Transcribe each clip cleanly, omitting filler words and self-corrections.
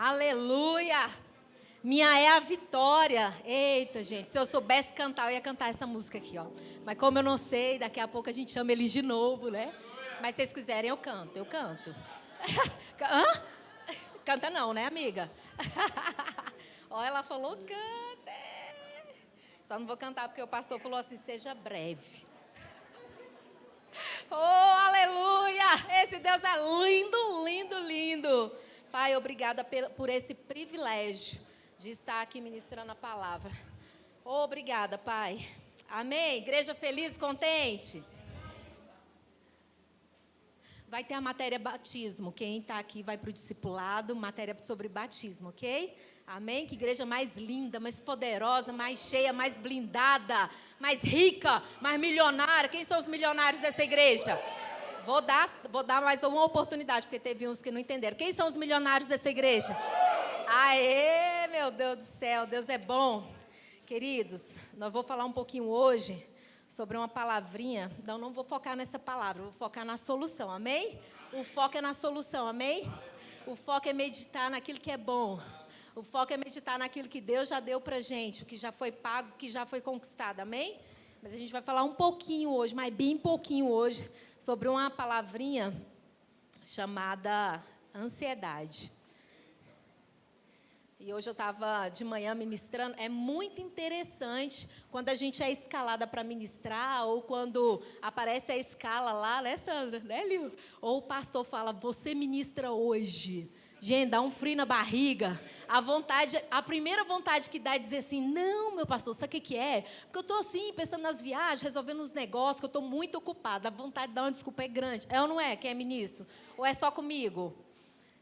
Aleluia! Minha é a vitória. Eita, gente, se eu soubesse cantar, eu ia cantar essa música aqui, ó. Mas como eu não sei, daqui a pouco a gente chama eles de novo, né? Mas se vocês quiserem, eu canto, eu canto. Hã? Canta não, né, amiga? Ó, ela falou, canta. Só não vou cantar porque o pastor falou assim, seja breve. Oh, aleluia! Esse Deus é lindo, lindo, lindo. Pai, obrigada por esse privilégio de estar aqui ministrando a palavra. Obrigada, Pai. Amém? Igreja feliz e contente? Vai ter a matéria batismo. Quem está aqui vai para o discipulado, matéria sobre batismo, ok? Amém? Que igreja mais linda, mais poderosa, mais cheia, mais blindada, mais rica, mais milionária. Quem são os milionários dessa igreja? Vou dar mais uma oportunidade, porque teve uns que não entenderam. Quem são os milionários dessa igreja? Aê, meu Deus do céu, Deus é bom. Queridos, nós vamos falar um pouquinho hoje sobre uma palavrinha. Então, não vou focar nessa palavra, vou focar na solução, amém? O foco é na solução, amém? O foco é meditar naquilo que é bom. O foco é meditar naquilo que Deus já deu pra gente, o que já foi pago, o que já foi conquistado, amém? Mas a gente vai falar um pouquinho hoje, mas bem pouquinho hoje, sobre uma palavrinha chamada ansiedade. E hoje eu estava de manhã ministrando. É muito interessante quando a gente é escalada para ministrar, ou quando aparece a escala lá, né, Sandra? Né, Lil? Ou o pastor fala, você ministra hoje. Gente, dá um frio na barriga. A primeira vontade que dá é dizer assim, não, meu pastor, sabe o que é? Porque eu estou assim, pensando nas viagens, resolvendo uns negócios, que eu estou muito ocupada. A vontade de dar uma desculpa é grande. É ou não é? Quem é ministro? Ou é só comigo?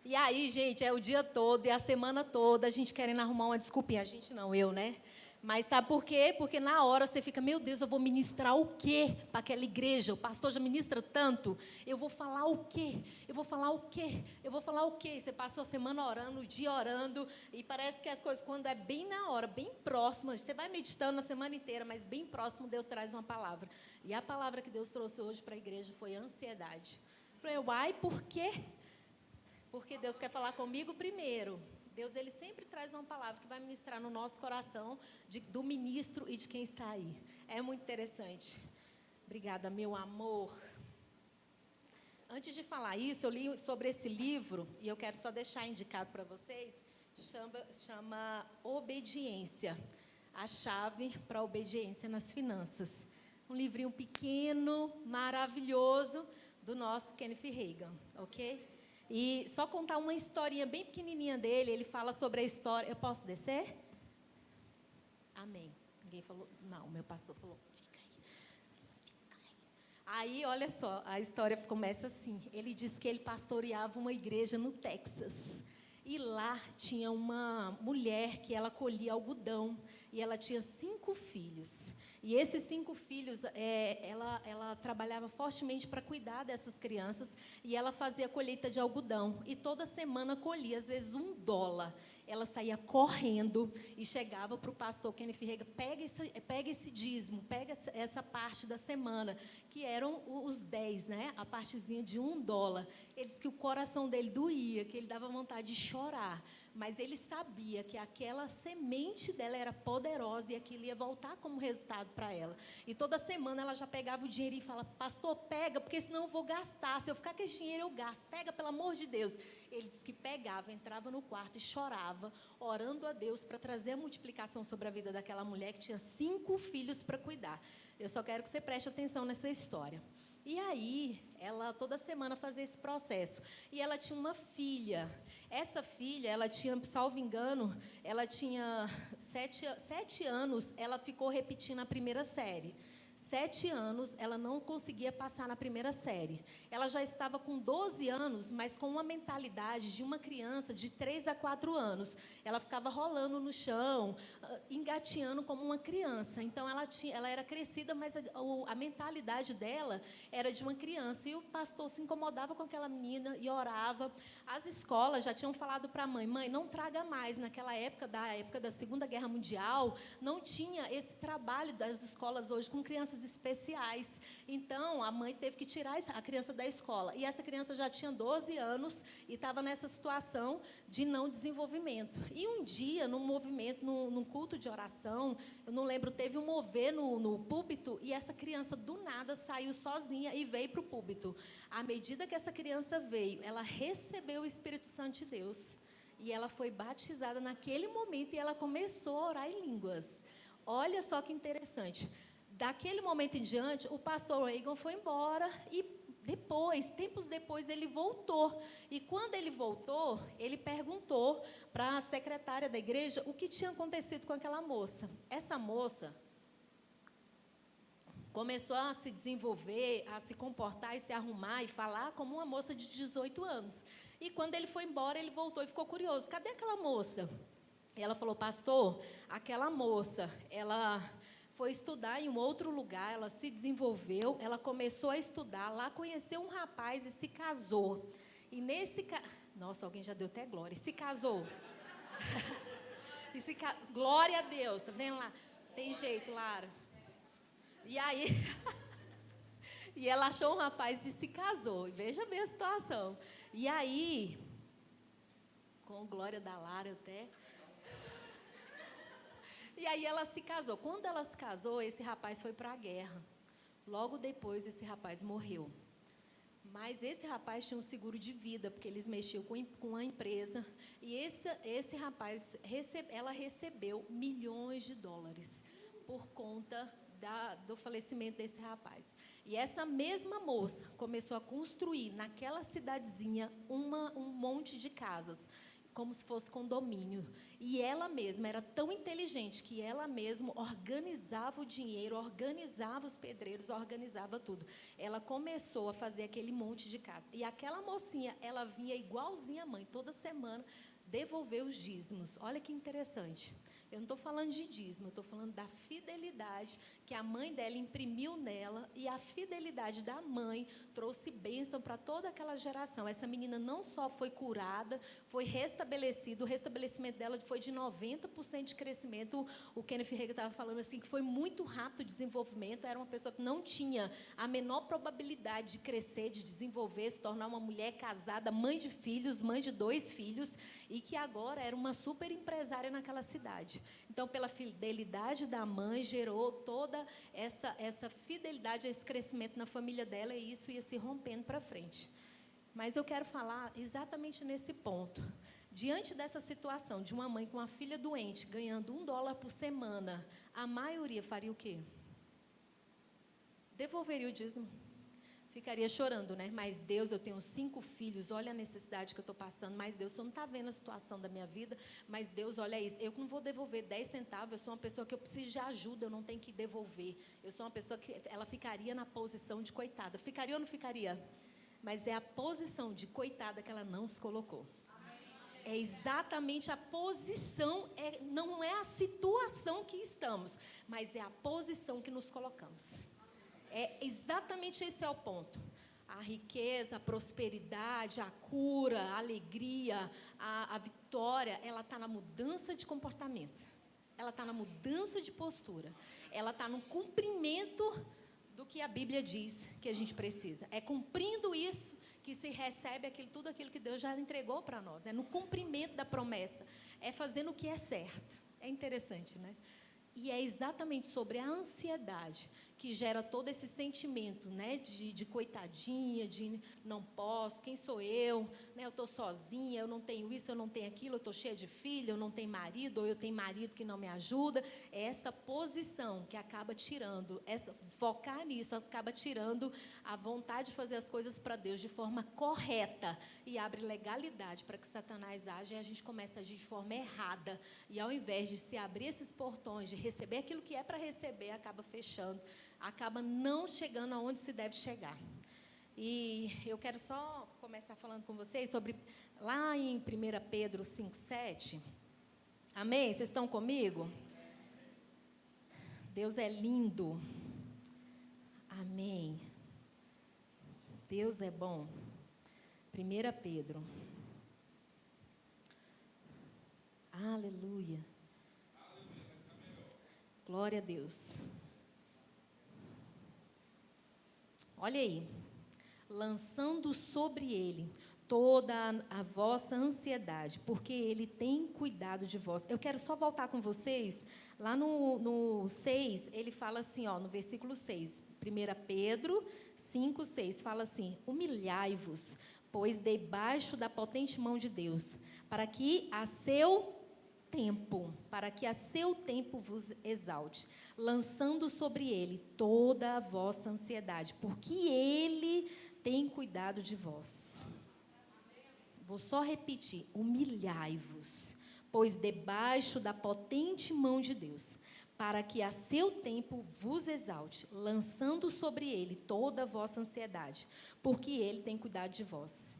E aí, gente, é o dia todo e a semana toda a gente querendo arrumar uma desculpinha. A gente não, eu, né? Mas sabe por quê? Porque na hora você fica, meu Deus, eu vou ministrar o quê para aquela igreja? O pastor já ministra tanto. Eu vou falar o quê? Eu vou falar o quê? Eu vou falar o quê? Você passou a semana orando, o dia orando, e parece que as coisas, quando é bem na hora, bem próxima, você vai meditando a semana inteira, mas bem próximo, Deus traz uma palavra. E a palavra que Deus trouxe hoje para a igreja foi ansiedade. Eu falei, uai, por quê? Porque Deus quer falar comigo primeiro. Deus, Ele sempre traz uma palavra que vai ministrar no nosso coração, do ministro e de quem está aí. É muito interessante. Obrigada, meu amor. Antes de falar isso, eu li sobre esse livro, e eu quero só deixar indicado para vocês, chama Obediência. A chave para a obediência nas finanças. Um livrinho pequeno, maravilhoso, do nosso Kenneth Hagin, ok? E só contar uma historinha bem pequenininha dele, ele fala sobre a história... Eu posso descer? Amém. Ninguém falou... Não, meu pastor falou, fica aí. Aí, olha só, a história começa assim. Ele diz que ele pastoreava uma igreja no Texas. E lá tinha uma mulher que ela colhia algodão. E ela tinha 5 filhos. E esses 5 filhos, ela trabalhava fortemente para cuidar dessas crianças. E ela fazia colheita de algodão. E toda semana colhia, às vezes, $1. Ela saía correndo e chegava para o pastor Kenneth Hagin, pega esse dízimo, pega essa parte da semana, que eram os 10, né? A partezinha de $1. Ele disse que o coração dele doía, que ele dava vontade de chorar, mas ele sabia que aquela semente dela era poderosa e aquilo ia voltar como resultado para ela. E toda semana ela já pegava o dinheiro e falava, pastor, pega, porque senão eu vou gastar, se eu ficar com esse dinheiro eu gasto, pega, pelo amor de Deus. Ele disse que pegava, entrava no quarto e chorava, orando a Deus para trazer a multiplicação sobre a vida daquela mulher que tinha 5 filhos para cuidar. Eu só quero que você preste atenção nessa história. E aí, ela toda semana fazia esse processo. E ela tinha uma filha. Essa filha, ela tinha, salvo engano, ela tinha 7 anos, ela ficou repetindo a primeira série. 7 anos, ela não conseguia passar na primeira série. Ela já estava com 12 anos, mas com uma mentalidade de uma criança de 3 a 4 anos. Ela ficava rolando no chão, engateando como uma criança. Então, ela era crescida, mas a mentalidade dela era de uma criança. E o pastor se incomodava com aquela menina e orava. As escolas já tinham falado para a mãe, não traga mais. Naquela época da Segunda Guerra Mundial, não tinha esse trabalho das escolas hoje com crianças crianças especiais. Então, a mãe teve que tirar a criança da escola. E essa criança já tinha 12 anos e estava nessa situação de não desenvolvimento. E um dia, num movimento, num culto de oração, eu não lembro, teve um mover no púlpito e essa criança, do nada, saiu sozinha e veio para o púlpito. À medida que essa criança veio, ela recebeu o Espírito Santo de Deus. E ela foi batizada naquele momento e ela começou a orar em línguas. Olha só que interessante. Daquele momento em diante, o pastor Reagan foi embora e tempos depois, ele voltou. E quando ele voltou, ele perguntou para a secretária da igreja o que tinha acontecido com aquela moça. Essa moça começou a se desenvolver, a se comportar e se arrumar e falar como uma moça de 18 anos. E quando ele foi embora, ele voltou e ficou curioso. Cadê aquela moça? Ela falou, pastor, aquela moça, ela foi estudar em um outro lugar, ela se desenvolveu, ela começou a estudar, lá conheceu um rapaz e se casou. E Nossa, alguém já deu até glória. E se casou. Glória a Deus, tá vendo lá? Tem jeito, Lara. E aí, e ela achou um rapaz e se casou. E veja bem a situação. E aí, com glória da Lara até. E aí ela se casou. Quando ela se casou, esse rapaz foi para a guerra. Logo depois, esse rapaz morreu. Mas esse rapaz tinha um seguro de vida, porque eles mexiam com a empresa. E esse rapaz, ela recebeu milhões de dólares por conta do falecimento desse rapaz. E essa mesma moça começou a construir naquela cidadezinha um monte de casas, como se fosse condomínio. E ela mesma era tão inteligente que ela mesma organizava o dinheiro, organizava os pedreiros, organizava tudo. Ela começou a fazer aquele monte de casa. E aquela mocinha, ela vinha igualzinha a mãe, toda semana, devolver os dízimos. Olha que interessante. Eu não estou falando de dízimo, eu estou falando da fidelidade que a mãe dela imprimiu nela, e a fidelidade da mãe trouxe bênção para toda aquela geração. Essa menina não só foi curada, foi restabelecida, o restabelecimento dela foi de 90% de crescimento. O Kenneth Reagan estava falando assim, que foi muito rápido o desenvolvimento, era uma pessoa que não tinha a menor probabilidade de crescer, de desenvolver, se tornar uma mulher casada, mãe de filhos, mãe de 2 filhos, e que agora era uma super empresária naquela cidade. Então, pela fidelidade da mãe, gerou toda essa fidelidade, esse crescimento na família dela, e isso ia se rompendo para frente. Mas eu quero falar exatamente nesse ponto. Diante dessa situação de uma mãe com uma filha doente, ganhando $1 por semana, a maioria faria o quê? Devolveria o dízimo. Ficaria chorando, né? Mas Deus, eu tenho 5 filhos, olha a necessidade que eu estou passando. Mas Deus, você não está vendo a situação da minha vida. Mas Deus, olha isso, eu não vou devolver 10 centavos, eu sou uma pessoa que eu preciso de ajuda, eu não tenho que devolver. Eu sou uma pessoa que, ela ficaria na posição de coitada. Ficaria ou não ficaria? Mas é a posição de coitada que ela não se colocou. É exatamente a posição, não é a situação que estamos, mas é a posição que nos colocamos. Exatamente esse é o ponto. A riqueza, a prosperidade, a cura, a alegria, a vitória, ela está na mudança de comportamento. Ela está na mudança de postura. Ela está no cumprimento do que a Bíblia diz que a gente precisa. É cumprindo isso que se recebe tudo aquilo que Deus já entregou para nós. É no cumprimento da promessa. É fazendo o que é certo. É interessante, né? E é exatamente sobre a ansiedade que gera todo esse sentimento, né, de coitadinha, de não posso, quem sou eu, né, eu estou sozinha, eu não tenho isso, eu não tenho aquilo, eu estou cheia de filho, eu não tenho marido, ou eu tenho marido que não me ajuda. É essa posição que acaba tirando, focar nisso, acaba tirando a vontade de fazer as coisas para Deus de forma correta e abre legalidade para que Satanás age, e a gente começa a agir de forma errada. E ao invés de se abrir esses portões, de receber aquilo que é para receber, acaba fechando, acaba não chegando aonde se deve chegar. E eu quero só começar falando com vocês sobre, lá em 1 Pedro 5,7. Amém? Vocês estão comigo? Deus é lindo. Amém. Deus é bom. 1 Pedro. Aleluia. Glória a Deus. Olha aí. Lançando sobre ele toda a vossa ansiedade, porque ele tem cuidado de vós. Eu quero só voltar com vocês, lá no 6, ele fala assim, no versículo 6, 1 Pedro 5, 6, fala assim, humilhai-vos, pois debaixo da potente mão de Deus, para que a seu tempo vos exalte, lançando sobre ele toda a vossa ansiedade, porque ele tem cuidado de vós. Vou só repetir, humilhai-vos, pois debaixo da potente mão de Deus, para que a seu tempo vos exalte, lançando sobre ele toda a vossa ansiedade, porque ele tem cuidado de vós.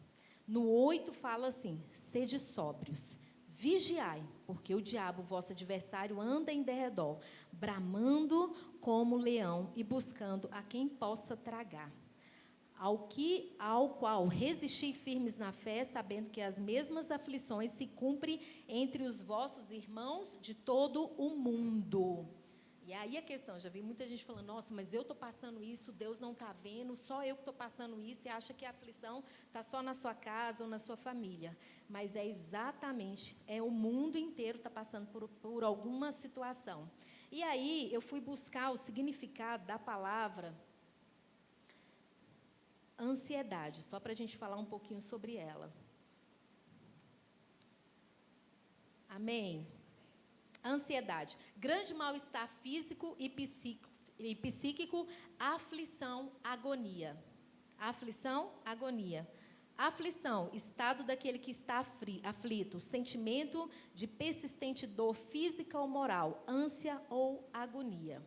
No 8 fala assim, sede sóbrios, vigiai, porque o diabo, vosso adversário, anda em derredor, bramando como leão e buscando a quem possa tragar. Ao qual resisti firmes na fé, sabendo que as mesmas aflições se cumprem entre os vossos irmãos de todo o mundo. E aí a questão, já vi muita gente falando, nossa, mas eu estou passando isso, Deus não está vendo, só eu que estou passando isso, e acha que a aflição está só na sua casa ou na sua família. Mas é exatamente, o mundo inteiro está passando por alguma situação. E aí eu fui buscar o significado da palavra ansiedade, só para a gente falar um pouquinho sobre ela. Amém? Ansiedade, grande mal-estar físico e psíquico, aflição, agonia. Aflição, agonia. Aflição, estado daquele que está aflito, sentimento de persistente dor física ou moral, ânsia ou agonia.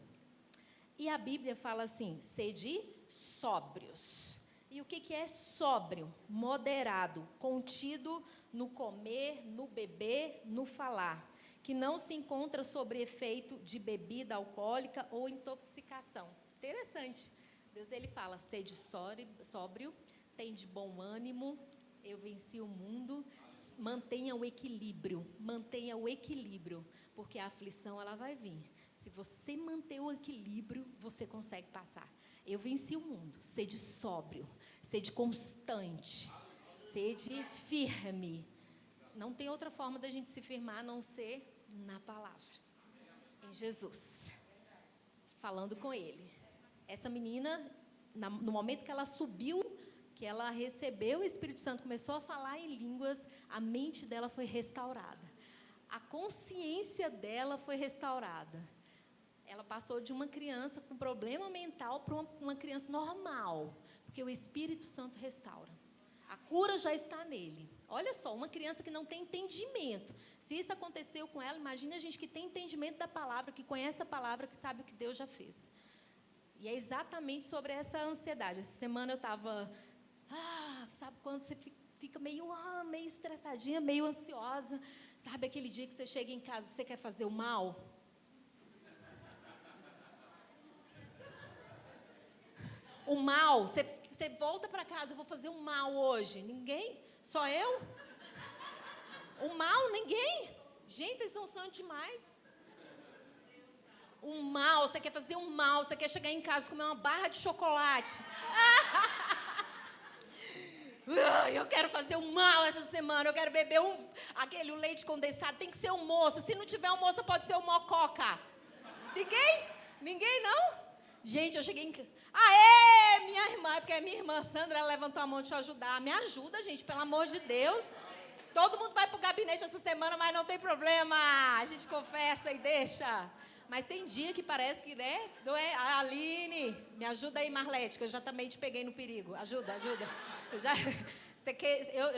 E a Bíblia fala assim, sede sóbrios. E o que é sóbrio? Moderado, contido no comer, no beber, no falar, que não se encontra sob efeito de bebida alcoólica ou intoxicação. Interessante. Deus, ele fala, sede sóbrio, tem de bom ânimo, eu venci o mundo, mantenha o equilíbrio, porque a aflição, ela vai vir. Se você manter o equilíbrio, você consegue passar. Eu venci o mundo, sede sóbrio, sede constante, sede firme. Não tem outra forma da gente se firmar a não ser na palavra, em Jesus, falando com Ele. Essa menina, no momento que ela subiu, que ela recebeu o Espírito Santo, começou a falar em línguas, a mente dela foi restaurada, a consciência dela foi restaurada. Ela passou de uma criança com problema mental para uma criança normal, porque o Espírito Santo restaura. A cura já está nele. Olha só, uma criança que não tem entendimento. Se isso aconteceu com ela, imagine a gente que tem entendimento da palavra, que conhece a palavra, que sabe o que Deus já fez. E é exatamente sobre essa ansiedade. Essa semana eu estava, sabe quando você fica meio estressadinha, meio ansiosa. Sabe aquele dia que você chega em casa e você quer fazer o mal? O mal, você volta para casa, eu vou fazer um mal hoje. Ninguém? Só eu? O mal, ninguém? Gente, vocês são santos demais. O mal, você quer fazer um mal, você quer chegar em casa e comer uma barra de chocolate. Eu quero fazer um mal essa semana, eu quero beber o leite condensado, tem que ser um moça. Se não tiver um moça, pode ser um mococa. Ninguém? Ninguém, não? Gente, eu cheguei em casa. Aê, minha irmã, porque é minha irmã Sandra, ela levantou a mão de te ajudar. Me ajuda, gente, pelo amor de Deus. Todo mundo vai pro gabinete essa semana, mas não tem problema. A gente confessa e deixa. Mas tem dia que parece que, né? A Aline, me ajuda aí, Marlete, que eu já também te peguei no perigo. Ajuda. Eu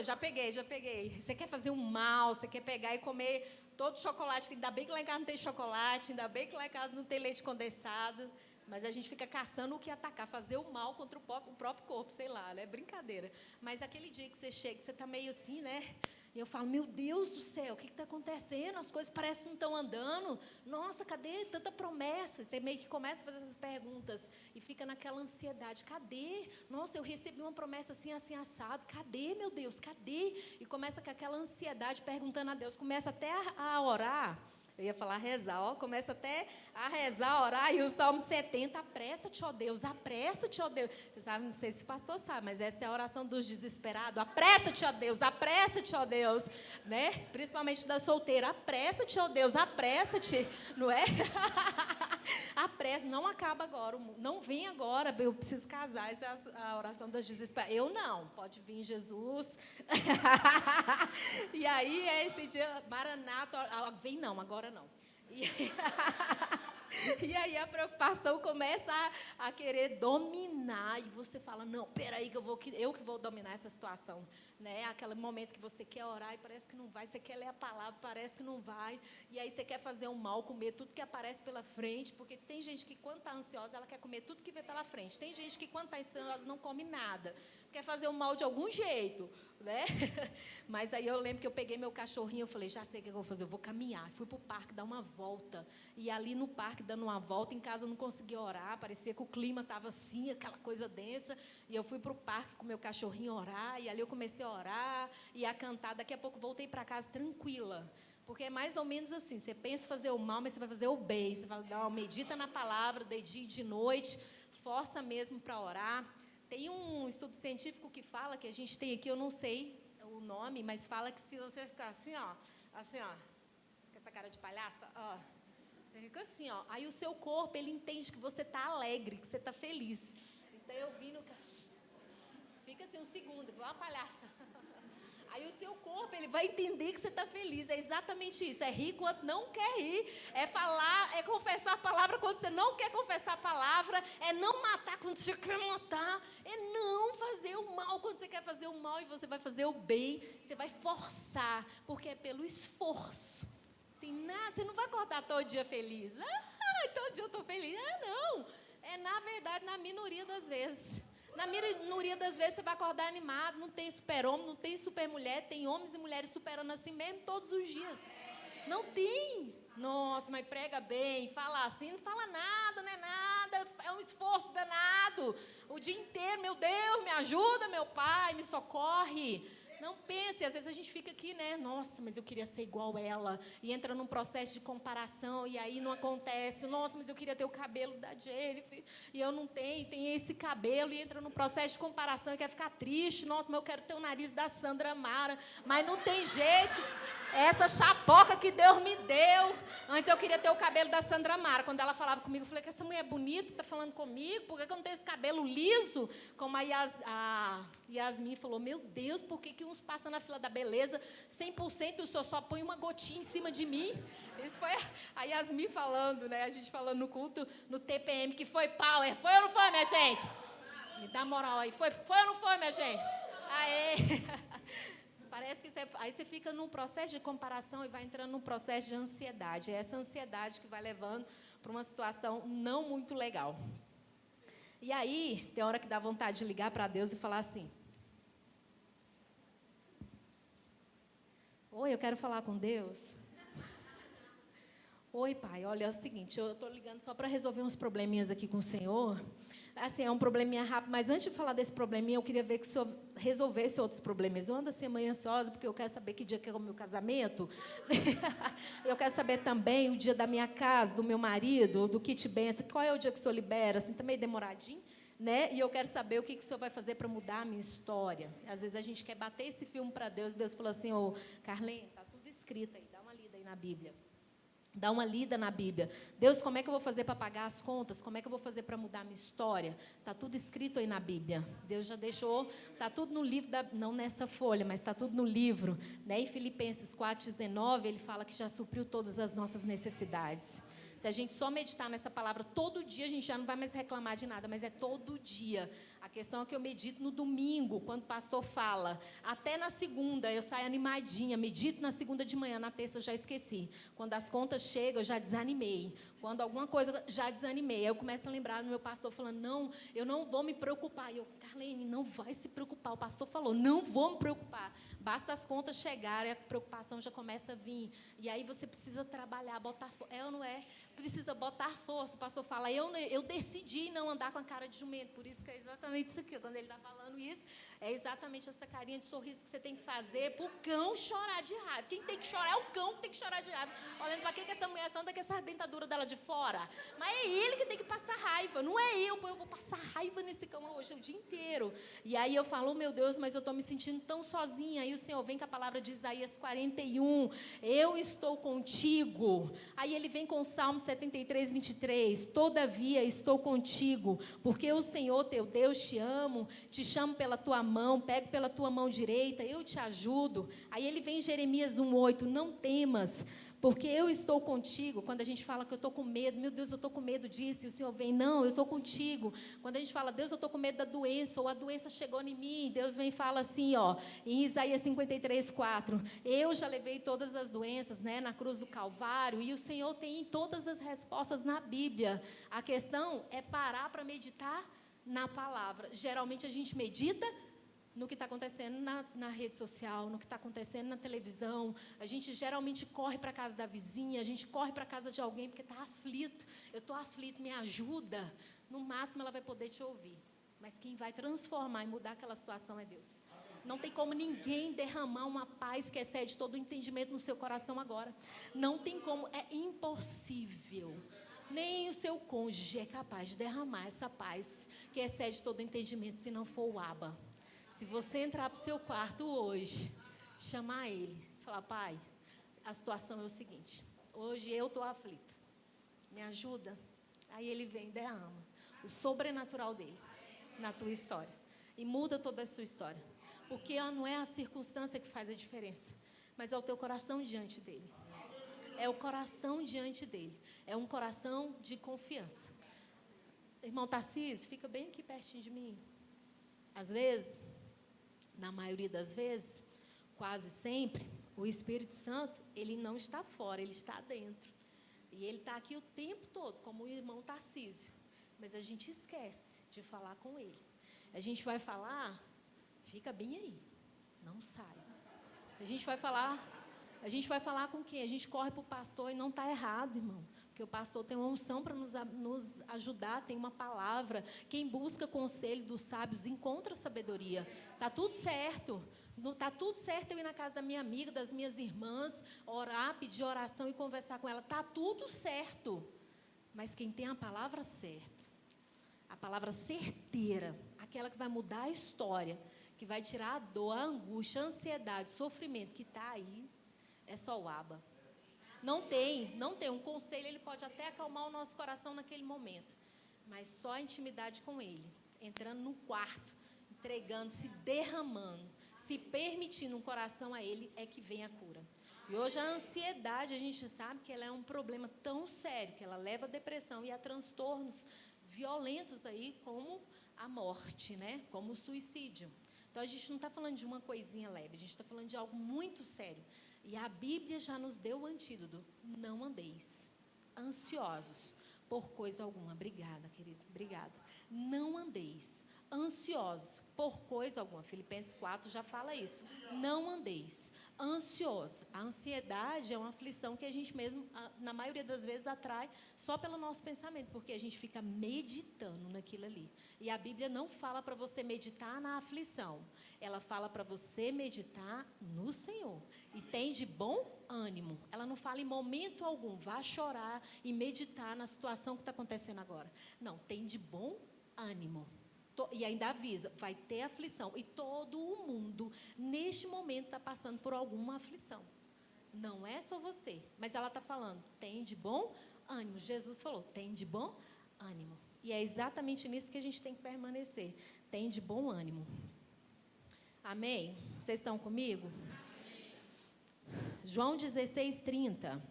já peguei. Você quer fazer um mal, você quer pegar e comer todo chocolate, ainda bem que lá em casa não tem chocolate, ainda bem que lá em casa não tem leite condensado. Mas a gente fica caçando o que atacar, fazer o mal contra o próprio corpo, sei lá, né? Brincadeira. Mas aquele dia que você chega, você está meio assim, né? E eu falo, meu Deus do céu, o que está acontecendo? As coisas parecem que não estão andando. Nossa, cadê tanta promessa? Você meio que começa a fazer essas perguntas e fica naquela ansiedade. Cadê? Nossa, eu recebi uma promessa assim, assim, assado. Cadê, meu Deus? Cadê? E começa com aquela ansiedade perguntando a Deus. Começa até a orar Eu ia falar rezar, ó, começa até a rezar, orar, e o Salmo 70, apressa-te, ó Deus, apressa-te, ó Deus. Você sabe, não sei se o pastor sabe, mas essa é a oração dos desesperados. Apressa-te, ó Deus, apressa-te, ó Deus, né? Principalmente da solteira, apressa-te, ó Deus, apressa-te, não é? Apressa, não acaba agora, não vem agora, eu preciso casar, essa é a oração das desesperadas. Eu não, pode vir Jesus. E aí, esse dia, Maranata, vem não, agora não. E aí, e aí a preocupação começa a querer dominar, e você fala, não, peraí, que eu que vou dominar essa situação, né? Aquele momento que você quer orar e parece que não vai, você quer ler a palavra, parece que não vai, e aí você quer fazer o mal, comer tudo que aparece pela frente, porque tem gente que quando está ansiosa, ela quer comer tudo que vê pela frente, tem gente que quando está ansiosa não come nada, quer fazer o mal de algum jeito, né? Mas aí eu lembro que eu peguei meu cachorrinho, eu falei, já sei o que eu vou fazer, eu vou caminhar, fui para o parque dar uma volta, e ali no parque dando uma volta, em casa eu não conseguia orar, parecia que o clima estava assim, aquela coisa densa, e eu fui para o parque com meu cachorrinho orar, e ali eu comecei a orar, e a cantar, daqui a pouco voltei para casa tranquila, porque é mais ou menos assim, você pensa em fazer o mal, mas você vai fazer o bem, você vai dar uma medita na palavra, de dia e de noite, força mesmo para orar. Tem um estudo científico que fala, que a gente tem aqui, eu não sei o nome, mas fala que se você ficar assim, ó, com essa cara de palhaça, ó, você fica assim, ó, aí o seu corpo, ele entende que você está alegre, que você está feliz. Então eu vi no... Fica assim um segundo, igual uma palhaça. Aí o seu corpo, ele vai entender que você está feliz. É exatamente isso. É rir quando não quer rir. É falar, é confessar a palavra quando você não quer confessar a palavra. É não matar quando você quer matar. É não fazer o mal quando você quer fazer o mal. E você vai fazer o bem. Você vai forçar. Porque é pelo esforço. Tem nada, você não vai acordar todo dia feliz. Todo dia eu estou feliz. Não. É, na verdade, na minoria das vezes. Na minoria das vezes você vai acordar animado, não tem super-homem, não tem super-mulher, tem homens e mulheres superando assim mesmo todos os dias. Não tem. Nossa, mas prega bem, fala assim, não fala nada, não é nada, é um esforço danado. O dia inteiro, meu Deus, me ajuda, meu Pai, me socorre. Não pense, às vezes a gente fica aqui, né? Nossa, mas eu queria ser igual ela. E entra num processo de comparação e aí não acontece. Nossa, mas eu queria ter o cabelo da Jennifer e eu não tenho, tem esse cabelo. E entra num processo de comparação e quer ficar triste. Nossa, mas eu quero ter o nariz da Sandra Mara. Mas não tem jeito. Essa chapoca que Deus me deu. Antes eu queria ter o cabelo da Sandra Mara. Quando ela falava comigo, eu falei que essa mulher é bonita, está falando comigo. Por que eu não tenho esse cabelo liso? Como a Yasmin falou, meu Deus, por que uns passam na fila da beleza 100% e o senhor só põe uma gotinha em cima de mim? Isso foi a Yasmin falando, né? A gente falando no culto, no TPM, que foi power. Foi ou não foi, minha gente? Me dá moral aí. Foi ou não foi, minha gente? Aê! Parece que aí você fica num processo de comparação e vai entrando num processo de ansiedade. É essa ansiedade que vai levando para uma situação não muito legal. E aí, tem hora que dá vontade de ligar para Deus e falar assim: oi, eu quero falar com Deus. Oi, Pai, olha, é o seguinte, eu estou ligando só para resolver uns probleminhas aqui com o Senhor. Assim, é um probleminha rápido, mas antes de falar desse probleminha, eu queria ver que o Senhor resolvesse outros problemas. Eu ando assim, amanhã ansiosa, porque eu quero saber que dia que é o meu casamento. Eu quero saber também o dia da minha casa, do meu marido, do kit benção. Qual é o dia que o Senhor libera? Assim, também demoradinho, né? E eu quero saber o que o Senhor vai fazer para mudar a minha história. Às vezes a gente quer bater esse filme para Deus, e Deus falou assim, ô, Carlene, está tudo escrito aí, dá uma lida aí na Bíblia. Dá uma lida na Bíblia. Deus, como é que eu vou fazer para pagar as contas? Como é que eu vou fazer para mudar a minha história? Está tudo escrito aí na Bíblia. Deus já deixou, está tudo no livro, não nessa folha, mas está tudo no livro. Né? Em Filipenses 4,19, ele fala que já supriu todas as nossas necessidades. Se a gente só meditar nessa palavra todo dia, a gente já não vai mais reclamar de nada, mas é todo dia. A questão é que eu medito no domingo, quando o pastor fala. Até na segunda, eu saio animadinha, medito na segunda de manhã, na terça eu já esqueci. Quando as contas chegam, eu já desanimei. Quando alguma coisa, já desanimei. Aí eu começo a lembrar do meu pastor falando, não, eu não vou me preocupar. E eu, Carlene, não vai se preocupar. O pastor falou, não vou me preocupar. Basta as contas chegarem, a preocupação já começa a vir. E aí você precisa trabalhar, botar força. É ou não é? Precisa botar força. O pastor fala, eu decidi não andar com a cara de jumento. Por isso que é exatamente isso aqui. Quando ele está falando isso, É exatamente essa carinha de sorriso que você tem que fazer pro cão chorar de raiva. Quem tem que chorar é o cão que tem que chorar de raiva. Olhando para que essa mulher anda com essa dentadura dela de fora. Mas é ele que tem que passar raiva, não é eu. Pô, eu vou passar raiva nesse cão hoje o dia inteiro. E aí eu falo, oh, meu Deus, mas eu estou me sentindo tão sozinha. Aí o Senhor vem com a palavra de Isaías 41. Eu estou contigo. Aí ele vem com o Salmo 73, 23. Todavia estou contigo, porque o Senhor teu Deus te chamo pela tua mão, pego pela tua mão direita, eu te ajudo. Aí ele vem em Jeremias 1:8, não temas, porque eu estou contigo. Quando a gente fala que eu estou com medo, meu Deus, eu estou com medo disso, e o Senhor vem, não, eu estou contigo. Quando a gente fala, Deus, eu estou com medo da doença, ou a doença chegou em mim, Deus vem e fala assim, ó, em Isaías 53:4, eu já levei todas as doenças, né, na cruz do Calvário, e o Senhor tem todas as respostas na Bíblia. A questão é parar para meditar na palavra. Geralmente a gente medita no que está acontecendo na rede social, no que está acontecendo na televisão. A gente geralmente corre para a casa da vizinha, a gente corre para a casa de alguém porque está aflito. Eu estou aflito, me ajuda. No máximo ela vai poder te ouvir. Mas quem vai transformar e mudar aquela situação é Deus. Não tem como ninguém derramar uma paz que excede todo o entendimento no seu coração agora. Não tem como, é impossível. Nem o seu cônjuge é capaz de derramar essa paz que excede todo o entendimento, se não for o Abba. Se você entrar para o seu quarto hoje, chamar ele, falar, pai, a situação é o seguinte, hoje eu estou aflita, me ajuda? Aí ele vem e derrama o sobrenatural dele na tua história e muda toda a sua história, porque não é a circunstância que faz a diferença, mas é o teu coração diante dele. É o coração diante dele, é um coração de confiança. Irmão Tarcísio, fica bem aqui pertinho de mim. Às vezes, na maioria das vezes, quase sempre, o Espírito Santo, ele não está fora, ele está dentro. E ele está aqui o tempo todo, como o irmão Tarcísio. Mas a gente esquece de falar com ele. A gente vai falar, fica bem aí, não sai. A gente vai falar com quem? A gente corre para o pastor e não está errado, irmão. Porque o pastor tem uma unção para nos ajudar, tem uma palavra. Quem busca conselho dos sábios encontra sabedoria. Está tudo certo. Está tudo certo eu ir na casa da minha amiga, das minhas irmãs, orar, pedir oração e conversar com ela. Está tudo certo. Mas quem tem a palavra certa, a palavra certeira, aquela que vai mudar a história, que vai tirar a dor, a angústia, a ansiedade, o sofrimento que está aí, é só o Abba. Não tem. Um conselho, ele pode até acalmar o nosso coração naquele momento, mas só a intimidade com ele, entrando no quarto, entregando, se derramando, se permitindo um coração a ele, é que vem a cura. E hoje a ansiedade, a gente sabe que ela é um problema tão sério, que ela leva a depressão e a transtornos violentos aí, como a morte, né? Como o suicídio. Então, a gente não está falando de uma coisinha leve, a gente está falando de algo muito sério. E a Bíblia já nos deu o antídoto. Não andeis ansiosos por coisa alguma. Obrigada, querido. Obrigada. Não andeis ansiosos por coisa alguma. Filipenses 4 já fala isso. Não andeis ansiosos. A ansiedade é uma aflição que a gente mesmo, na maioria das vezes, atrai só pelo nosso pensamento, porque a gente fica meditando naquilo ali. E a Bíblia não fala para você meditar na aflição. Ela fala para você meditar no Senhor. E tem de bom ânimo. Ela não fala em momento algum, vá chorar e meditar na situação que está acontecendo agora. Não, tem de bom ânimo. E ainda avisa, vai ter aflição. E todo o mundo, neste momento, está passando por alguma aflição. Não é só você. Mas ela está falando, tem de bom ânimo. Jesus falou, tem de bom ânimo. E é exatamente nisso que a gente tem que permanecer. Tem de bom ânimo. Amém? Vocês estão comigo? João 16:30.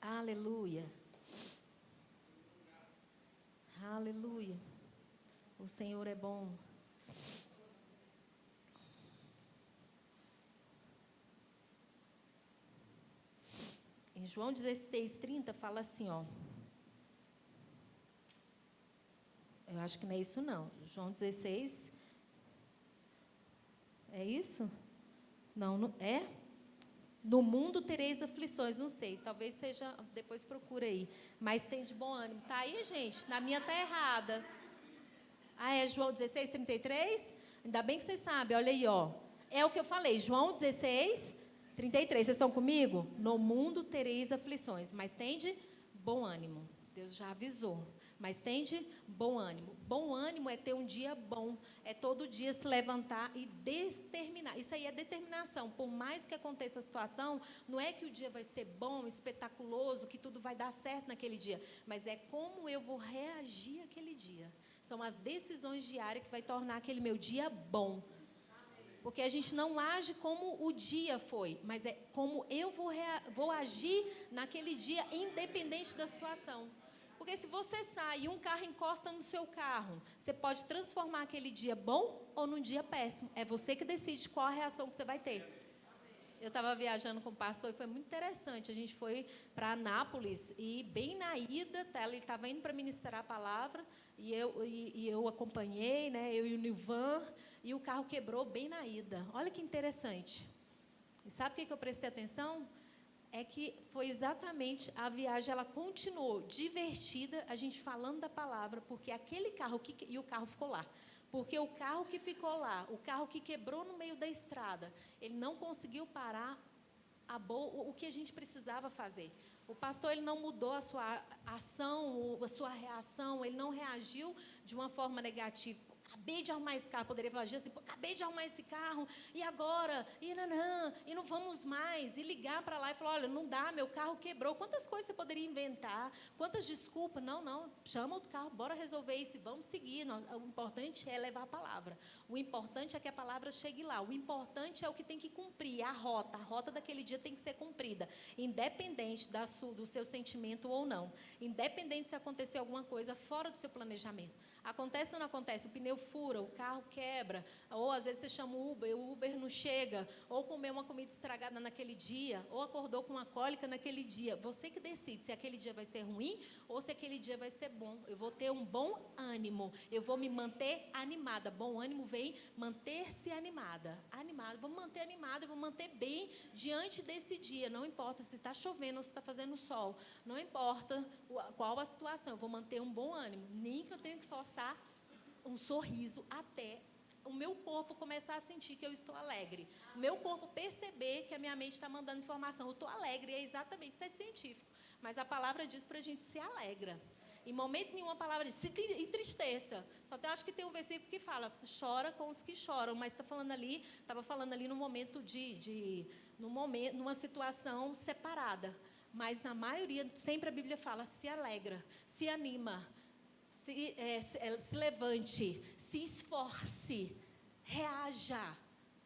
Aleluia. Aleluia. O Senhor é bom. Em João 16:30 fala assim, ó. Eu acho que não é isso não. João 16. É isso? Não, não é? No mundo tereis aflições, não sei, talvez seja, depois procura aí. Mas tem de bom ânimo. Tá aí, gente? Na minha tá errada. Ah, é João 16:33? Ainda bem que vocês sabem, olha aí, ó. É o que eu falei, João 16, 33. Vocês estão comigo? No mundo tereis aflições, mas tende bom ânimo. Deus já avisou. Mas tende bom ânimo. Bom ânimo é ter um dia bom. É todo dia se levantar e determinar. Isso aí é determinação. Por mais que aconteça a situação, não é que o dia vai ser bom, espetaculoso, que tudo vai dar certo naquele dia. Mas é como eu vou reagir aquele dia. São as decisões diárias que vai tornar aquele meu dia bom. Porque a gente não age como o dia foi, mas é como eu vou agir naquele dia, independente da situação. Porque se você sai e um carro encosta no seu carro, você pode transformar aquele dia bom ou num dia péssimo. É você que decide qual a reação que você vai ter. Eu estava viajando com o pastor e foi muito interessante. A gente foi para Anápolis e bem na ida, ele estava indo para ministrar a palavra e eu acompanhei, né? Eu e o Nilvan, e o carro quebrou bem na ida. Olha que interessante. E sabe o que eu prestei atenção? É que foi exatamente a viagem, ela continuou divertida, a gente falando da palavra, porque aquele carro, e o carro ficou lá. Porque o carro que ficou lá, o carro que quebrou no meio da estrada, ele não conseguiu parar o que a gente precisava fazer. O pastor, ele não mudou a sua ação, a sua reação, ele não reagiu de uma forma negativa. Acabei de arrumar esse carro, poderia agir assim, acabei de arrumar esse carro, e agora? E não vamos mais, e ligar para lá e falar, olha, não dá, meu carro quebrou. Quantas coisas você poderia inventar? Quantas desculpas? Não, chama o carro, bora resolver isso, vamos seguir. O importante é levar a palavra. O importante é que a palavra chegue lá. O importante é o que tem que cumprir, a rota daquele dia tem que ser cumprida, independente do seu sentimento ou não, independente se acontecer alguma coisa fora do seu planejamento. Acontece ou não acontece? O pneu fura, o carro quebra, ou às vezes você chama o Uber não chega, ou comeu uma comida estragada naquele dia, ou acordou com uma cólica naquele dia. Você que decide se aquele dia vai ser ruim ou se aquele dia vai ser bom. Eu vou ter um bom ânimo, eu vou me manter animada. Bom ânimo vem manter-se animada. Vou me manter animada, vou manter bem diante desse dia. Não importa se está chovendo ou se está fazendo sol, não importa qual a situação, eu vou manter um bom ânimo. Nem que eu tenha que forçar um sorriso até o meu corpo começar a sentir que eu estou alegre. O meu corpo perceber que a minha mente está mandando informação. Eu estou alegre, é exatamente, isso é científico. Mas a palavra diz para a gente se alegra. Em momento nenhum a palavra diz, se entristeça. Só que eu acho que tem um versículo que fala, chora com os que choram. Mas estava falando ali no momento numa situação separada. Mas na maioria, sempre a Bíblia fala, se alegra, se anima, se levante, se esforce, reaja,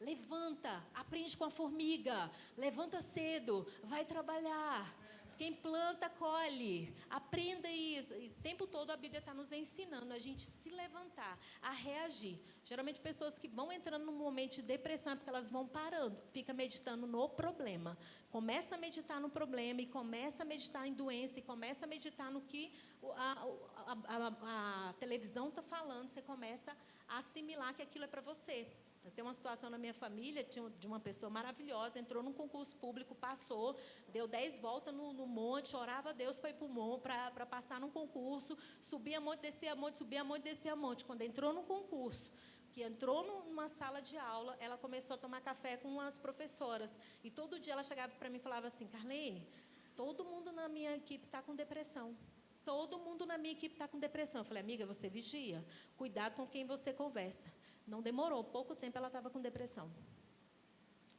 levanta, aprende com a formiga, levanta cedo, vai trabalhar. Quem planta, colhe. Aprenda isso. E o tempo todo a Bíblia está nos ensinando a gente se levantar, a reagir. Geralmente pessoas que vão entrando num momento de depressão é porque elas vão parando, fica meditando no problema. Começa a meditar no problema e começa a meditar em doença e começa a meditar no que a televisão está falando. Você começa a assimilar que aquilo é para você. Eu tenho uma situação na minha família, de uma pessoa maravilhosa, entrou num concurso público, passou, deu 10 voltas no monte, orava a Deus para ir para passar num concurso, subia monte, descia monte, subia monte, descia monte. Quando entrou no concurso, que entrou numa sala de aula, ela começou a tomar café com as professoras. E todo dia ela chegava para mim e falava assim, Carlene, todo mundo na minha equipe está com depressão. Todo mundo na minha equipe está com depressão. Eu falei, amiga, você vigia, cuidado com quem você conversa. Não demorou, pouco tempo ela estava com depressão.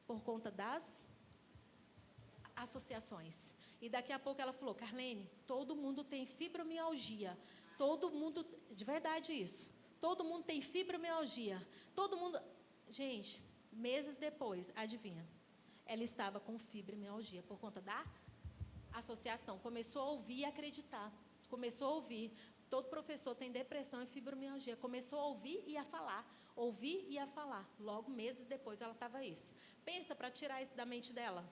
Por conta das associações. E daqui a pouco ela falou, Carlene, todo mundo tem fibromialgia. Todo mundo, de verdade isso. Todo mundo tem fibromialgia. Todo mundo... Gente, meses depois, adivinha? Ela estava com fibromialgia por conta da associação. Começou a ouvir e acreditar. Começou a ouvir. Todo professor tem depressão e fibromialgia. Começou a ouvir e a falar. Ouvir e a falar. Logo, meses depois, ela estava isso. Pensa para tirar isso da mente dela.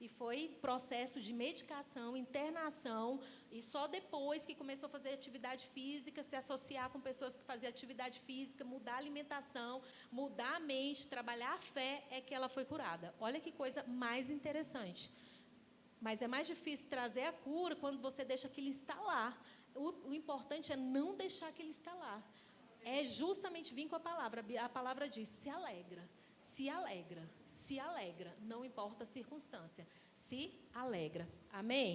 E foi processo de medicação, internação, e só depois que começou a fazer atividade física, se associar com pessoas que faziam atividade física, mudar a alimentação, mudar a mente, trabalhar a fé, é que ela foi curada. Olha que coisa mais interessante. Mas é mais difícil trazer a cura quando você deixa aquilo instalar. O importante é não deixar aquilo instalar. É justamente vir com a palavra. A palavra diz: se alegra, se alegra, se alegra. Não importa a circunstância. Se alegra. Amém?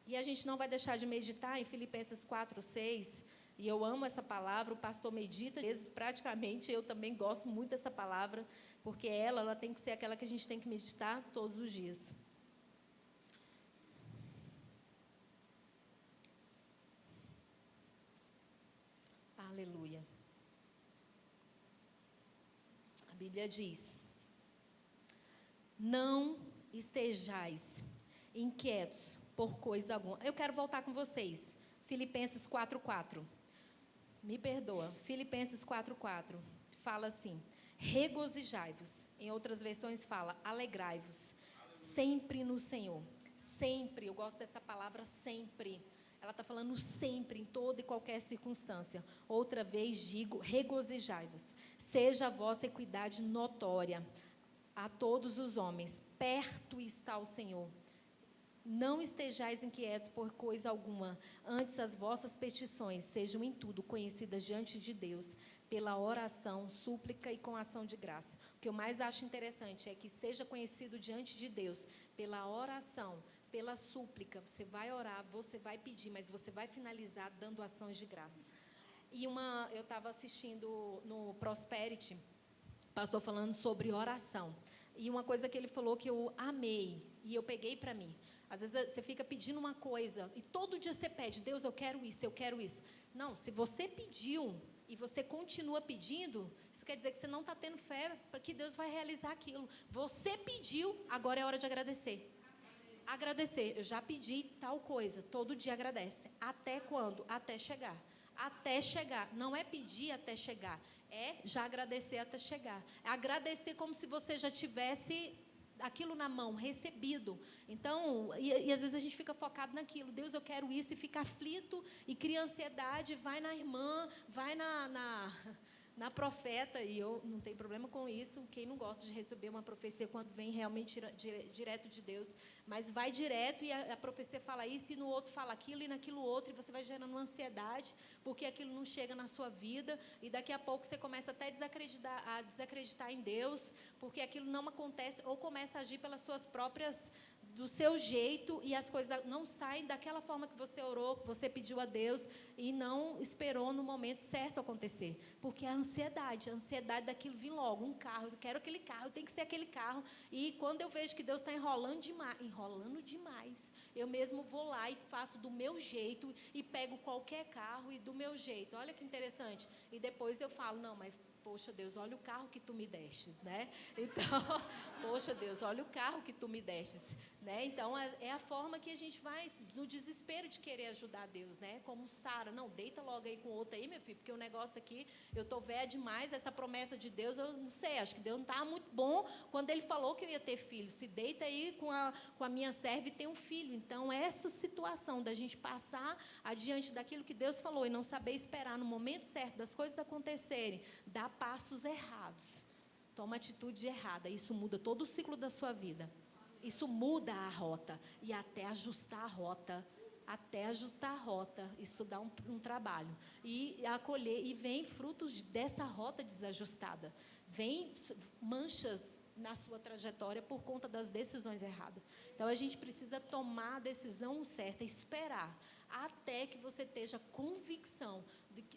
E a gente não vai deixar de meditar em Filipenses 4:6. E eu amo essa palavra. O pastor medita, às vezes, praticamente. Eu também gosto muito dessa palavra, porque ela tem que ser aquela que a gente tem que meditar todos os dias. Aleluia. A Bíblia diz: não estejais inquietos por coisa alguma. Eu quero voltar com vocês. Filipenses 4:4. Me perdoa. Filipenses 4:4 fala assim: regozijai-vos. Em outras versões fala: alegrai-vos sempre no Senhor. Sempre. Eu gosto dessa palavra sempre. Ela está falando sempre, em toda e qualquer circunstância. Outra vez digo: regozijai-vos. Seja a vossa equidade notória a todos os homens. Perto está o Senhor. Não estejais inquietos por coisa alguma, antes as vossas petições sejam em tudo conhecidas diante de Deus, pela oração, súplica e com ação de graça. O que eu mais acho interessante é que seja conhecido diante de Deus, pela oração, pela súplica. Você vai orar, você vai pedir, mas você vai finalizar dando ações de graça. E eu estava assistindo no Prosperity, pastor falando sobre oração. E uma coisa que ele falou que eu amei, e eu peguei para mim. Às vezes você fica pedindo uma coisa, e todo dia você pede: Deus, eu quero isso, eu quero isso. Não, se você pediu, e você continua pedindo, isso quer dizer que você não está tendo fé para que Deus vai realizar aquilo. Você pediu, agora é hora de agradecer. Agradecer, eu já pedi tal coisa, todo dia agradece. Até quando? Até chegar. Até chegar, não é pedir até chegar, é já agradecer até chegar. É agradecer como se você já tivesse aquilo na mão, recebido. Então, e às vezes a gente fica focado naquilo: Deus, eu quero isso, e fica aflito, e cria ansiedade, vai na irmã, vai na profeta, e eu não tenho problema com isso. Quem não gosta de receber uma profecia quando vem realmente direto de Deus, mas vai direto, e a profecia fala isso, e no outro fala aquilo, e naquilo outro, e você vai gerando uma ansiedade, porque aquilo não chega na sua vida, e daqui a pouco você começa até a desacreditar em Deus, porque aquilo não acontece, ou começa a agir pelas suas próprias, do seu jeito, e as coisas não saem daquela forma que você orou, que você pediu a Deus, e não esperou no momento certo acontecer, porque a ansiedade daquilo vir logo, um carro, eu quero aquele carro, tem que ser aquele carro, e quando eu vejo que Deus está enrolando demais, eu mesmo vou lá e faço do meu jeito, e pego qualquer carro e do meu jeito. Olha que interessante, e depois eu falo: não, mas poxa Deus, olha o carro que tu me destes, né? Então, poxa Deus, olha o carro que tu me destes, né? Então, é a forma que a gente vai, no desespero de querer ajudar Deus, né? Como Sara: não, deita logo aí com outra aí, meu filho, porque o negócio aqui, eu tô velha demais, essa promessa de Deus, eu não sei, acho que Deus não estava muito bom quando Ele falou que eu ia ter filho. Se deita aí com a minha serva e tem um filho. Então, essa situação da gente passar adiante daquilo que Deus falou e não saber esperar no momento certo das coisas acontecerem, dá passos errados, toma atitude errada, isso muda todo o ciclo da sua vida. Isso muda a rota, e até ajustar a rota, isso dá um trabalho, e acolher, e vem frutos dessa rota desajustada, vem manchas na sua trajetória por conta das decisões erradas. Então a gente precisa tomar a decisão certa, esperar até que você esteja convicção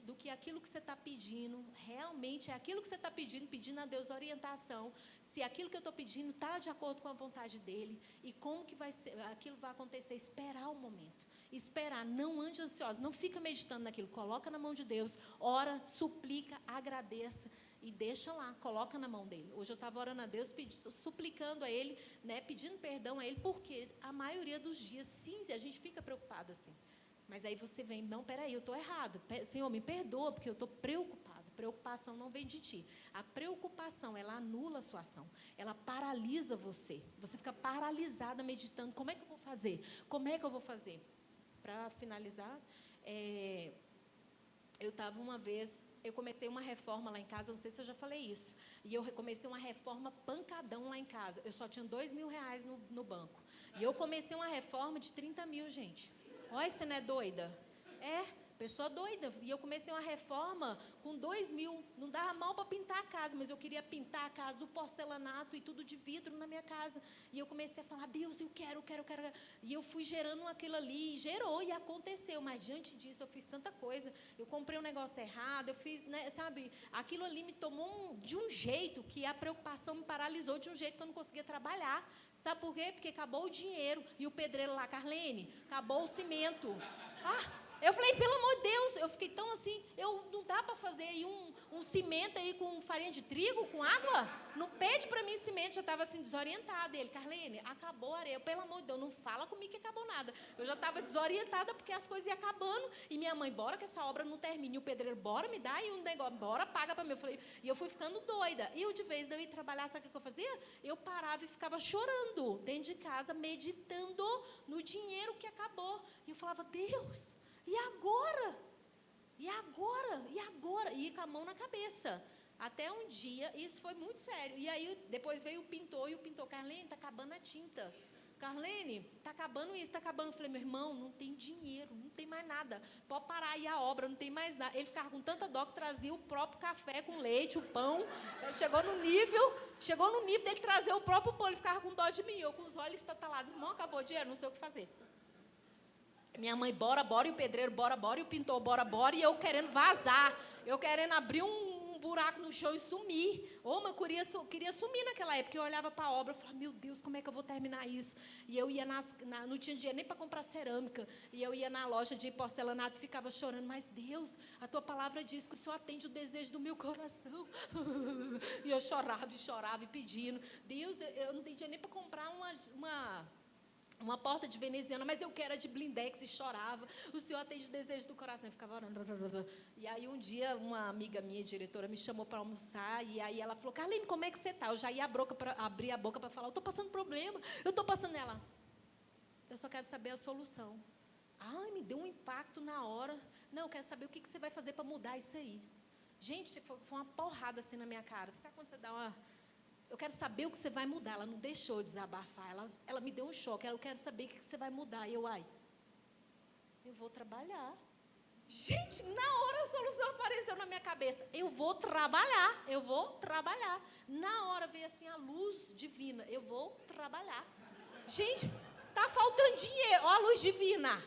do que aquilo que você está pedindo realmente é aquilo que você está pedindo a Deus orientação, se aquilo que eu estou pedindo está de acordo com a vontade dEle, e como que vai ser, aquilo vai acontecer. Esperar o momento, esperar, não ande ansiosa, não fica meditando naquilo, coloca na mão de Deus, ora, suplica, agradeça, e deixa lá, coloca na mão dEle. Hoje eu estava orando a Deus, suplicando a Ele, né, pedindo perdão a Ele, porque a maioria dos dias, sim, a gente fica preocupado assim. Mas aí você vem: não, peraí, eu estou errado, Senhor, me perdoa, porque eu estou preocupado. Preocupação não vem de ti. A preocupação, ela anula a sua ação, ela paralisa você. Você fica paralisada meditando: como é que eu vou fazer? Como é que eu vou fazer? Para finalizar, eu estava uma vez, eu comecei uma reforma lá em casa, não sei se eu já falei isso, e eu comecei uma reforma pancadão lá em casa. Eu só tinha R$2.000 no banco, e eu comecei uma reforma de 30 mil, gente. Olha, você não é doida? pessoa doida. E eu comecei uma reforma com 2.000. Não dava mal para pintar a casa, mas eu queria pintar a casa, o porcelanato e tudo de vidro na minha casa. E eu comecei a falar, Deus, eu quero. E eu fui gerando aquilo ali, gerou e aconteceu. Mas diante disso eu fiz tanta coisa. Eu comprei um negócio errado, eu fiz, né, sabe, aquilo ali me tomou de um jeito que a preocupação me paralisou de um jeito que eu não conseguia trabalhar. Sabe por quê? Porque acabou o dinheiro. E o pedreiro lá, Carlene, acabou o cimento. Eu falei, pelo amor de Deus, eu fiquei tão assim, não dá para fazer aí um cimento aí com farinha de trigo, com água? Não pede para mim cimento, já estava assim desorientada. Ele, Carlene, acabou a areia. Pelo amor de Deus, não fala comigo que acabou nada. Eu já estava desorientada porque as coisas iam acabando. E minha mãe, bora que essa obra não termine. E o pedreiro, bora, me dá aí um negócio, bora, paga para mim. E eu fui ficando doida. E eu, de vez de eu ir trabalhar, sabe o que eu fazia? Eu parava e ficava chorando dentro de casa, meditando no dinheiro que acabou. E eu falava, Deus, e agora? E agora? E agora? E com a mão na cabeça. Até um dia, isso foi muito sério. E aí, depois veio o pintor, e o pintor, Carlene, está acabando a tinta. Carlene, está acabando isso, está acabando. Eu falei, meu irmão, não tem dinheiro, não tem mais nada. Pode parar aí a obra, não tem mais nada. Ele ficava com tanta dó que trazia o próprio café com leite, o pão. Chegou no nível dele trazer o próprio pão. Ele ficava com dó de mim, eu com os olhos estatalados. Irmão, acabou o dinheiro, não sei o que fazer. Minha mãe, bora, e o pedreiro, bora, e o pintor, bora, e eu querendo vazar, eu querendo abrir um buraco no chão e sumir. Mas eu queria sumir naquela época. Eu olhava para a obra e falava, meu Deus, como é que eu vou terminar isso? E eu ia não tinha dinheiro nem para comprar cerâmica, e eu ia na loja de porcelanato e ficava chorando, mas Deus, a tua palavra diz que o Senhor atende o desejo do meu coração. E eu chorava e pedindo, Deus, eu não tinha dinheiro nem para comprar uma porta de veneziana, mas eu quero a de blindex, e chorava. O Senhor atende o desejo do coração. Eu ficava orando. E aí um dia uma amiga minha, diretora, me chamou para almoçar, e aí ela falou, Carlene, como é que você está? Eu já ia abrir a boca para falar, eu estou passando problema, eu estou passando nela. Eu só quero saber a solução. Me deu um impacto na hora. Não, eu quero saber o que você vai fazer para mudar isso aí. Gente, foi uma porrada assim na minha cara. Sabe quando você dá uma... Eu quero saber o que você vai mudar. Ela não deixou desabafar. Ela me deu um choque. Eu quero saber o que você vai mudar. E eu vou trabalhar. Gente, na hora a solução apareceu na minha cabeça. Eu vou trabalhar. Na hora veio assim a luz divina. Eu vou trabalhar. Gente, tá faltando dinheiro. Ó a luz divina.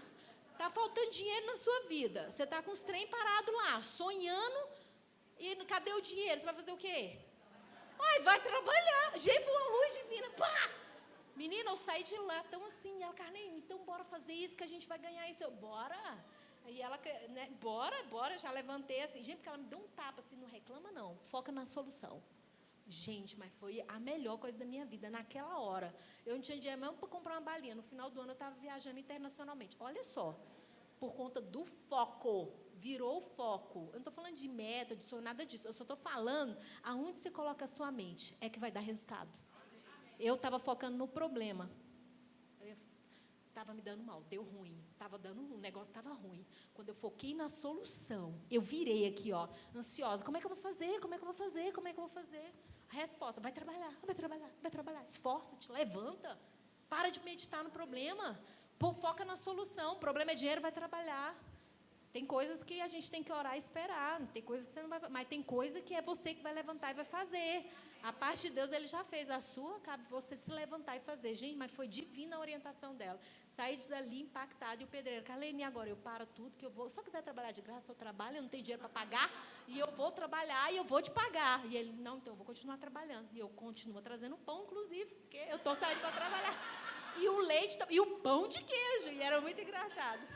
Tá faltando dinheiro na sua vida. Você tá com os trem parado lá, sonhando. E cadê o dinheiro? Você vai fazer o quê? Vai trabalhar. Gente, foi uma luz divina. Pá! Menina, eu saí de lá tão assim. Ela, Carlene, então bora fazer isso que a gente vai ganhar isso. Eu, bora. Aí ela, né, bora. Já levantei assim. Gente, porque ela me deu um tapa assim, não reclama não. Foca na solução. Gente, mas foi a melhor coisa da minha vida. Naquela hora, eu não tinha dinheiro mesmo para comprar uma balinha. No final do ano, eu estava viajando internacionalmente. Olha só, por conta do foco. Virou o foco. Eu não estou falando de meta, de sonho, nada disso. Eu só estou falando aonde você coloca a sua mente é que vai dar resultado. Eu estava focando no problema. Estava me dando mal, deu ruim. O negócio estava ruim. Quando eu foquei na solução, eu virei aqui, ansiosa. Como é que eu vou fazer? A resposta, vai trabalhar. Esforça-te, levanta. Para de meditar no problema. Foca na solução. O problema é dinheiro, vai trabalhar. Tem coisas que a gente tem que orar e esperar, tem coisas que você não vai, mas tem coisa que é você que vai levantar e vai fazer. A parte de Deus, Ele já fez. A sua, cabe você se levantar e fazer. Gente, mas foi divina a orientação dela. Saí dali impactada, e o pedreiro, Carlene, agora eu paro tudo, que eu vou, se eu quiser trabalhar de graça, eu trabalho, eu não tenho dinheiro para pagar, e eu vou trabalhar, e eu vou te pagar. E ele, não, então eu vou continuar trabalhando. E eu continuo trazendo pão, inclusive, porque eu estou saindo para trabalhar. E o leite, e o pão de queijo, e era muito engraçado.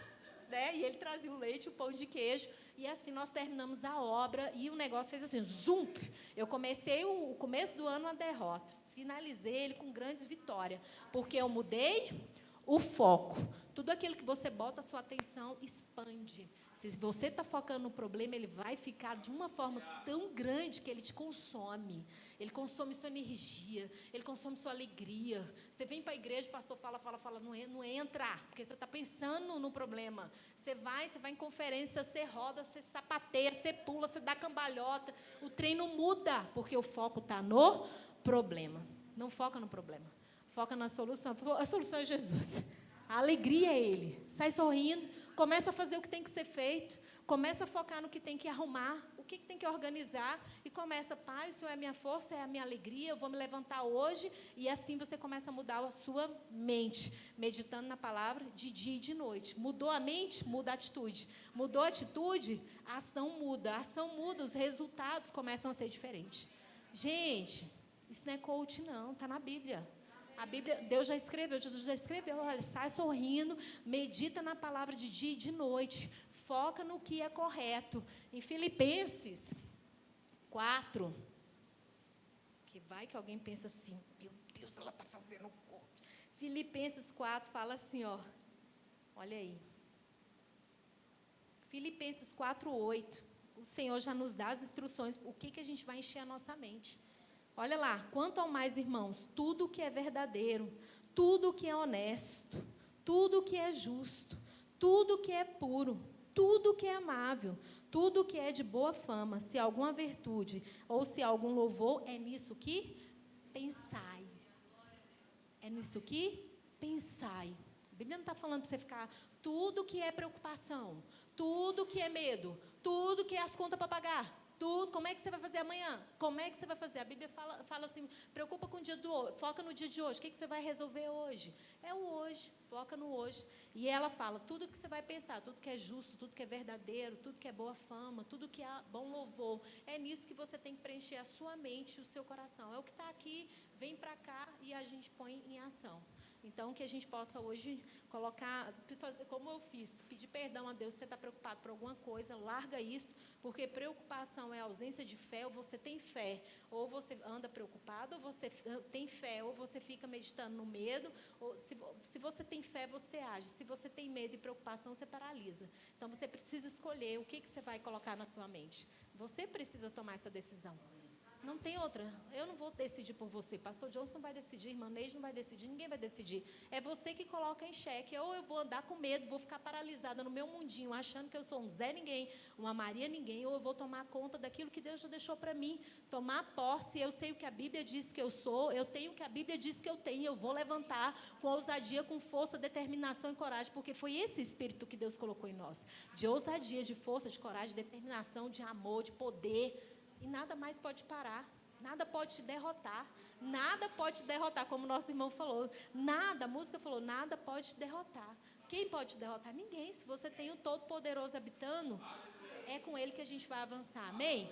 Né? E ele trazia o leite, o pão de queijo, e assim nós terminamos a obra, e o negócio fez assim, zump. Eu comecei o começo do ano uma derrota, finalizei ele com grandes vitórias, porque eu mudei o foco. Tudo aquilo que você bota a sua atenção expande. Se você está focando no problema, ele vai ficar de uma forma tão grande que ele te consome. Ele consome sua energia, ele consome sua alegria. Você vem para a igreja, o pastor fala, não entra, porque você está pensando no problema. Você vai em conferência, você roda, você sapateia, você pula, você dá cambalhota. O trem não muda, porque o foco está no problema. Não foca no problema, foca na solução. A solução é Jesus. A alegria é Ele. Sai sorrindo, começa a fazer o que tem que ser feito, começa a focar no que tem que arrumar, o que tem que organizar, e começa, Pai, o Senhor é a minha força, é a minha alegria, eu vou me levantar hoje, e assim você começa a mudar a sua mente, meditando na palavra de dia e de noite. Mudou a mente, muda a atitude. Mudou a atitude, a ação muda, os resultados começam a ser diferentes. Gente, isso não é coach não, está na Bíblia. A Bíblia, Deus já escreveu, Jesus já escreveu, olha, sai sorrindo, medita na palavra de dia e de noite, foca no que é correto. Em Filipenses 4, que vai que alguém pensa assim, meu Deus, ela está fazendo coach. Filipenses 4 fala assim, ó, olha aí. Filipenses 4:8, o Senhor já nos dá as instruções, o que a gente vai encher a nossa mente. Olha lá, quanto ao mais, irmãos, tudo que é verdadeiro, tudo que é honesto, tudo que é justo, tudo que é puro, tudo que é amável, tudo que é de boa fama, se alguma virtude ou se algum louvor, é nisso que pensai. É nisso que pensai. A Bíblia não está falando para você ficar tudo que é preocupação, tudo que é medo, tudo que é as contas para pagar. Tudo, como é que você vai fazer amanhã? Como é que você vai fazer? A Bíblia fala assim, preocupa com o dia do hoje, foca no dia de hoje. O que você vai resolver hoje? É o hoje, foca no hoje. E ela fala, tudo que você vai pensar, tudo que é justo, tudo que é verdadeiro, tudo que é boa fama, tudo que é bom louvor, é nisso que você tem que preencher a sua mente e o seu coração. É o que está aqui, vem para cá e a gente põe em ação. Então, que a gente possa hoje colocar, fazer como eu fiz, pedir perdão a Deus se você está preocupado por alguma coisa, larga isso, porque preocupação é ausência de fé, ou você tem fé, ou você anda preocupado, ou você tem fé, ou você fica meditando no medo, ou se você tem fé, você age, se você tem medo e preocupação, você paralisa. Então, você precisa escolher o que você vai colocar na sua mente. Você precisa tomar essa decisão. Não tem outra. Eu não vou decidir por você. Pastor Johnson não vai decidir, irmã Neide não vai decidir, ninguém vai decidir. É você que coloca em xeque. Ou eu vou andar com medo, vou ficar paralisada no meu mundinho, achando que eu sou um Zé Ninguém, uma Maria Ninguém, ou eu vou tomar conta daquilo que Deus já deixou para mim. Tomar posse, eu sei o que a Bíblia diz que eu sou, eu tenho o que a Bíblia diz que eu tenho, eu vou levantar com ousadia, com força, determinação e coragem, porque foi esse espírito que Deus colocou em nós. De ousadia, de força, de coragem, de determinação, de amor, de poder. E nada mais pode parar, nada pode te derrotar, nada pode te derrotar, como nosso irmão falou, nada, a música falou, nada pode te derrotar. Quem pode te derrotar? Ninguém. Se você tem o Todo-Poderoso habitando, é com Ele que a gente vai avançar, amém?